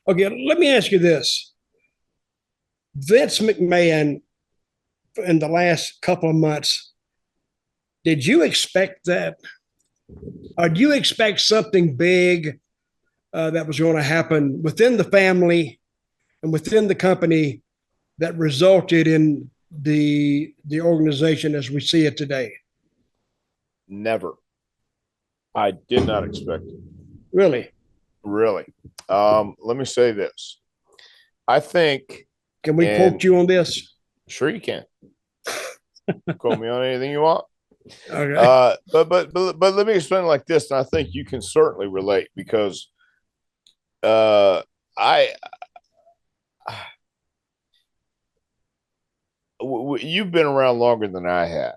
Okay, let me ask you this. Vince McMahon in the last couple of months, did you expect that? Or do you expect something big that was going to happen within the family and within the company that resulted in the organization as we see it today? Never. I did not expect it. Really? Really. Let me say this. I think, Can we and quote you on this? sure you can quote me on anything you want. Okay. But let me explain it like this, and I think you can certainly relate because uh, I you've been around longer than I have.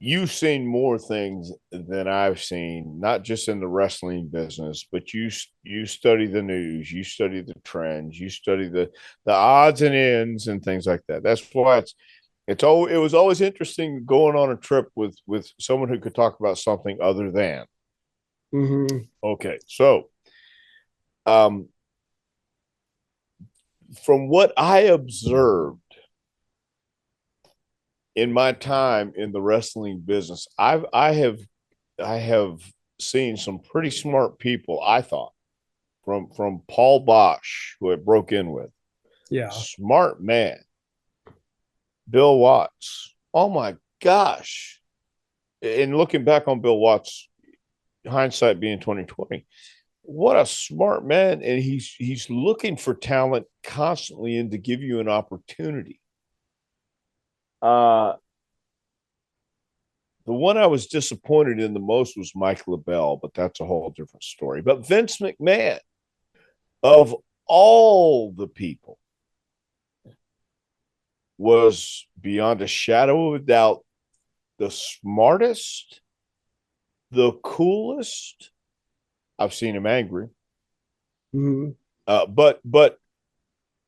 You've seen more things than I've seen, not just in the wrestling business, but you study the news, you study the trends, you study the odds and ends and things like that. That's why it was always interesting going on a trip with someone who could talk about something other than. Mm-hmm. Okay, so um, from what I observed in my time in the wrestling business, I have seen some pretty smart people. I thought from Paul Bosch, who I broke in with, Yeah. smart man. Bill Watts. Oh my gosh! And looking back on Bill Watts, hindsight being 2020, what a smart man, and he's looking for talent constantly and to give you an opportunity. Uh, the one I was disappointed in the most was Mike LaBelle, but that's a whole different story. But Vince McMahon, of all the people, was beyond a shadow of a doubt the smartest, the coolest. I've seen him angry, Mm-hmm. but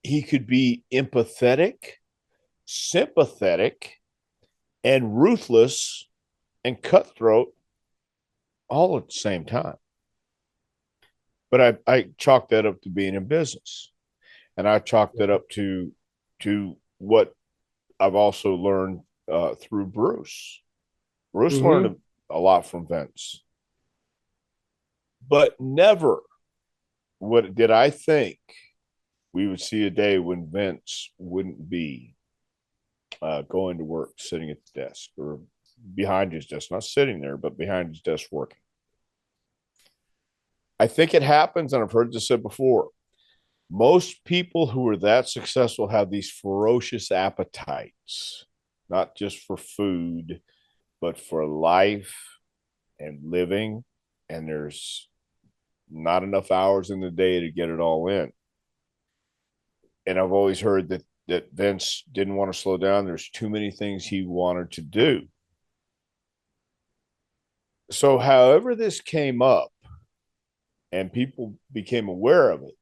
he could be empathetic, sympathetic, and ruthless and cutthroat all at the same time. But I chalked that up to being in business, and I chalked that up to what I've also learned through Bruce. Bruce Mm-hmm. learned a lot from Vince, but never what did I think we would see a day when Vince wouldn't be going to work, sitting at the desk or behind his desk, not sitting there, but behind his desk working. I think it happens, and I've heard this said before. Most people who are that successful have these ferocious appetites, not just for food, but for life and living. And there's not enough hours in the day to get it all in. And I've always heard that Vince didn't want to slow down. There's too many things he wanted to do. So, however, this came up and people became aware of it,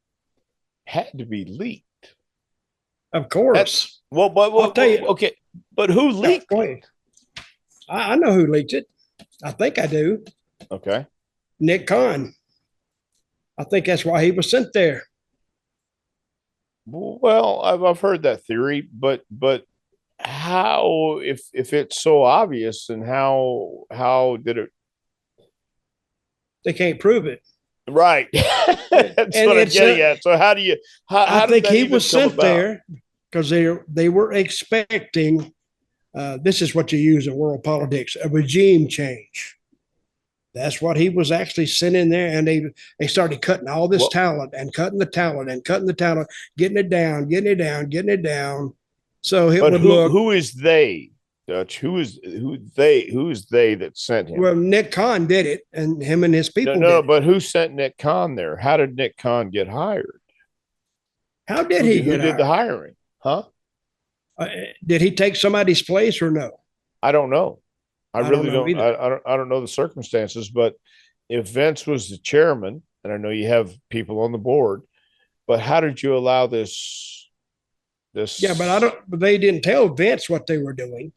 had to be leaked. Of That course. well, I'll tell you. okay, but who Yeah, leaked go it? ahead. I know who leaked it. I think I do. Okay, Nick Khan. I think that's why he was sent there. well, I've heard that theory, but how if it's so obvious, and how did it? They can't prove it. Right, that's And what I'm it's getting at. So how do you I how did think that he even was come sent about? there because they were expecting this is what you use in world politics, a regime change. That's what he was actually sent in there, and they started cutting all this Well, talent and cutting the talent and cutting the talent, getting it down, getting it down, getting it down. So it but would look who is they? Dutch, who is they that sent him? well. Nick Khan did it, and him and his No, people no, did it. but who sent Nick Khan there? How did Nick Khan get hired? How did he Who get did the hired? hiring? Huh? Uh, did he take somebody's place or no? I don't know. I I don't really know don't. either. I don't know the circumstances. But if Vince was the chairman, and I know you have people on the board, but how did you allow this? Yeah, but I This don't. But they didn't tell Vince what they were doing.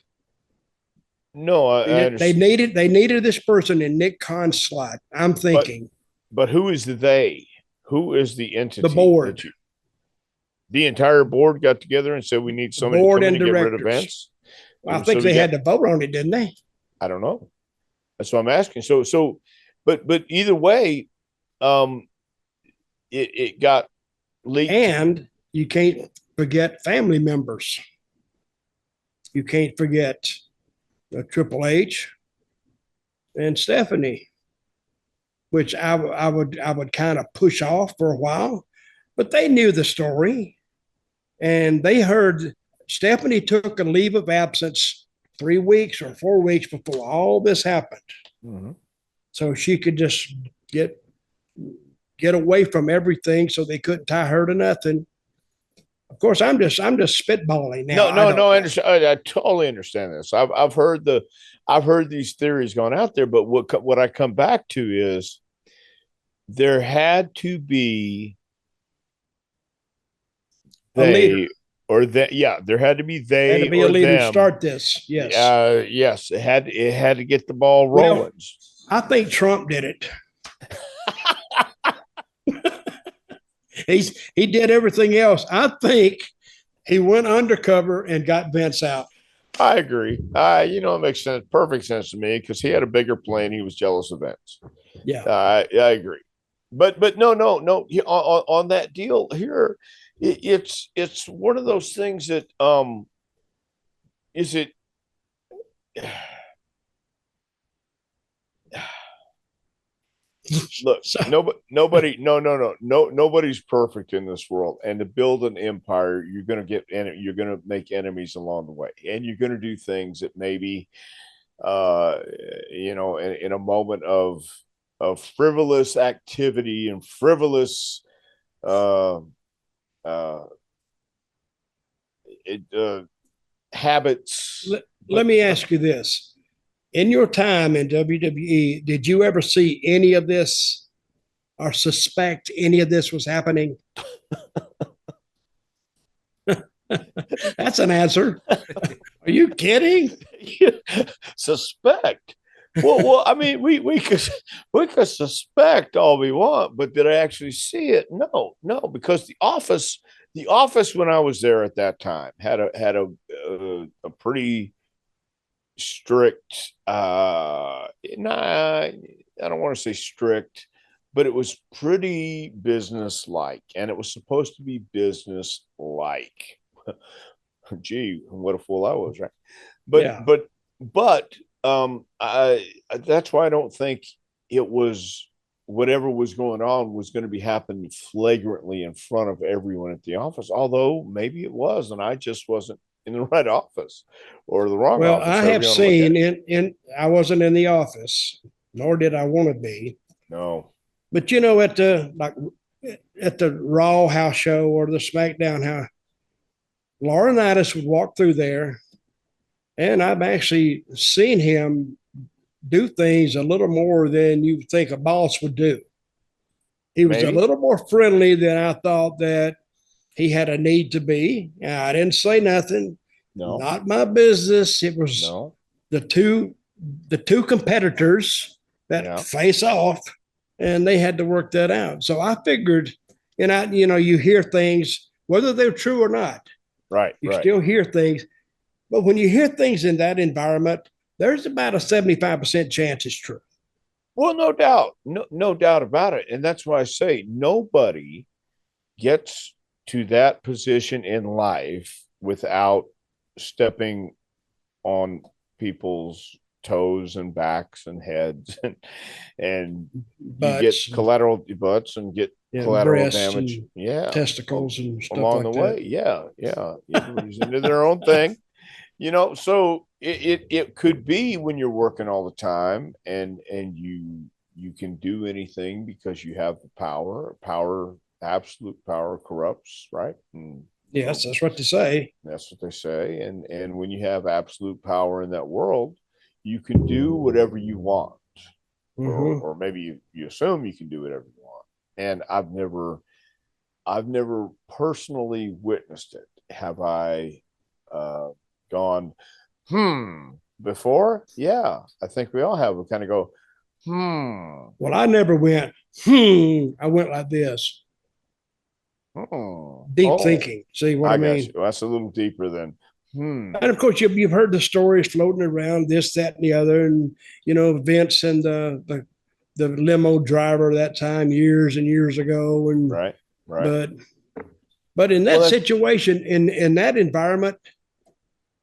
no, I understand. They needed this person in Nick Khan's slot. I'm But thinking who is they? Who is the the entity that board. you? The entire board got together and said we need somebody to come in and get rid of Vince. Well, I think they had to vote on it, didn't they? I don't know. That's what I'm asking. But either way, it got leaked. And you can't forget family members. You can't forget Triple H and Stephanie, which I would kind of push off for a while, but they knew the story, and they heard Stephanie took a leave of absence 3 weeks or 4 weeks before all this happened, so she could just get away from everything, so they couldn't tie her to nothing. Of course, I'm just spitballing now. No, I understand. I totally understand this. I've heard these theories going out there, but what I come back to is there had to be they or that. Yeah, there had to be they. Had to be a leader to start this. Yes. Yes. It had to get the ball rolling. Well, I think Trump did it. He did everything else. I think he went undercover and got Vince out. I agree. It makes sense, perfect sense to me, because he had a bigger plan. He was jealous of Vince. Yeah, I agree. But no. On that deal here, it's one of those things that is it. Look, nobody's perfect in this world, and to build an empire, you're going to make enemies along the way, and you're going to do things that maybe, in a moment of frivolous activity and frivolous, habits. Let me ask you this. In your time in WWE, did you ever see any of this or suspect any of this was happening? That's an answer. Are you kidding? Suspect? Well, I mean, we could suspect all we want, but did I actually see it? No, because the office when I was there at that time had a pretty strict, I don't want to say strict, but it was pretty business-like, and it was supposed to be business-like. Gee, what a fool I was, right? But that's why I don't think it was whatever was going on was going to be happening flagrantly in front of everyone at the office, although maybe it was, and I just wasn't in the right office or the wrong office. Well, I have seen I wasn't in the office, nor did I want to be. No. But at the Raw house show or the SmackDown house, Laurinaitis would walk through there, and I've actually seen him do things a little more than you think a boss would do. He was a little more friendly than I thought that he had a need to be. I didn't say nothing. No. Not my business. It was the two competitors that face off, and they had to work that out. So I figured, and you hear things, whether they're true or not. Right. You still hear things. But when you hear things in that environment, there's about a 75% chance it's true. Well, no doubt. No doubt about it. And that's why I say nobody gets to that position in life without stepping on people's toes and backs and heads and you get collateral butts and get collateral damage, testicles and stuff along like the way. Everybody's into their own thing, so it could be when you're working all the time and you can do anything because you have the power. Absolute power corrupts, right? And yes, that's what they say. That's what they say. And when you have absolute power in that world, you can do whatever you want, or maybe you assume you can do whatever you want. And I've never personally witnessed it. Have I gone before? Yeah, I think we all have. We kind of go Well, I never went I went like this. Oh, Deep thinking. See what I got mean? you. That's a little deeper than. And of course, you've heard the stories floating around, this, that, and the other, and Vince and the limo driver that time, years and years ago, and Right. but in that situation, in that environment,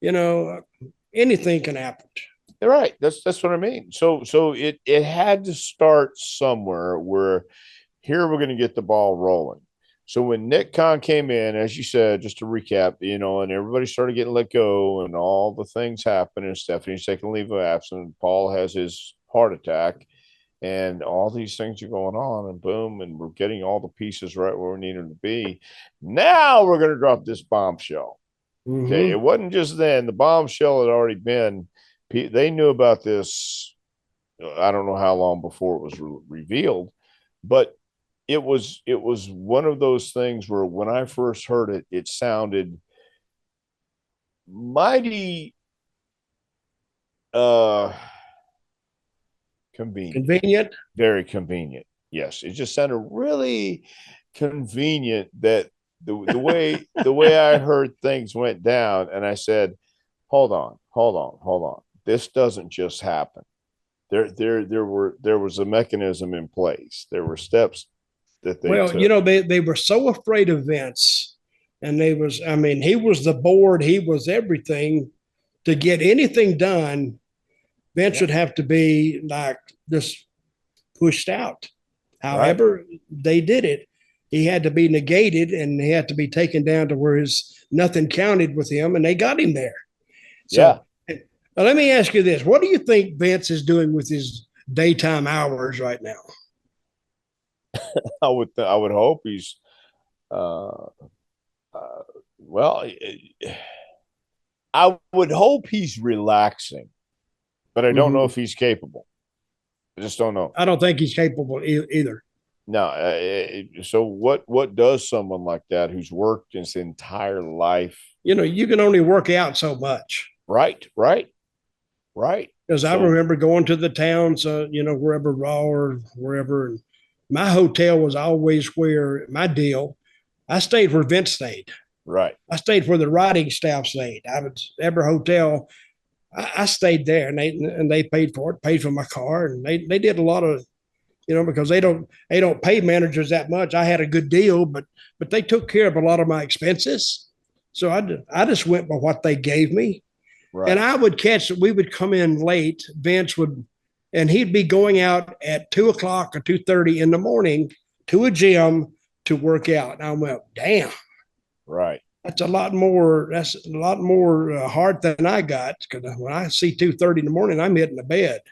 anything can happen. Right. That's what I mean. So it had to start somewhere where here we're going to get the ball rolling. So when Nick Khan came in, as you said, just to recap, and everybody started getting let go and all the things happen, and Stephanie's taking leave of absence, Paul has his heart attack, and all these things are going on, and boom, and we're getting all the pieces right where we need them to be. Now we're going to drop this bombshell. Mm-hmm. Okay. It wasn't just then. The bombshell had already been, they knew about this. I don't know how long before it was revealed, but it was one of those things where when I first heard it, it sounded mighty convenient. Very convenient. Yes. It just sounded really convenient that the way I heard things went down, and I said, hold on. This doesn't just happen. There was a mechanism in place. There were steps that they took. They were so afraid of Vince, and he was the board, he was everything. To get anything done, Vince would have to be like just pushed out. However, they did it. He had to be negated, and he had to be taken down to where nothing counted with him, and they got him there. So, let me ask you this: what do you think Vince is doing with his daytime hours right now? I would hope he's, well, I would hope he's relaxing, but I don't know if he's capable. I just don't know. I don't think he's capable either. No. So what does someone like that who's worked his entire life? You can only work out so much. Right. Because I remember going to the towns, wherever Raw or wherever, and my hotel was always where my deal. I stayed where Vince stayed. Right. I stayed where the writing staff stayed. Every hotel, I stayed there, and they paid for it, paid for my car, and they did a lot of, because they don't pay managers that much. I had a good deal, but they took care of a lot of my expenses. So I just went by what they gave me. Right. And we would come in late. Vince would, and he'd be going out at 2:00 or 2:30 in the morning to a gym to work out. And I went, damn. Right. That's a lot more heart than I got. Because when I see 2:30 in the morning, I'm hitting the bed.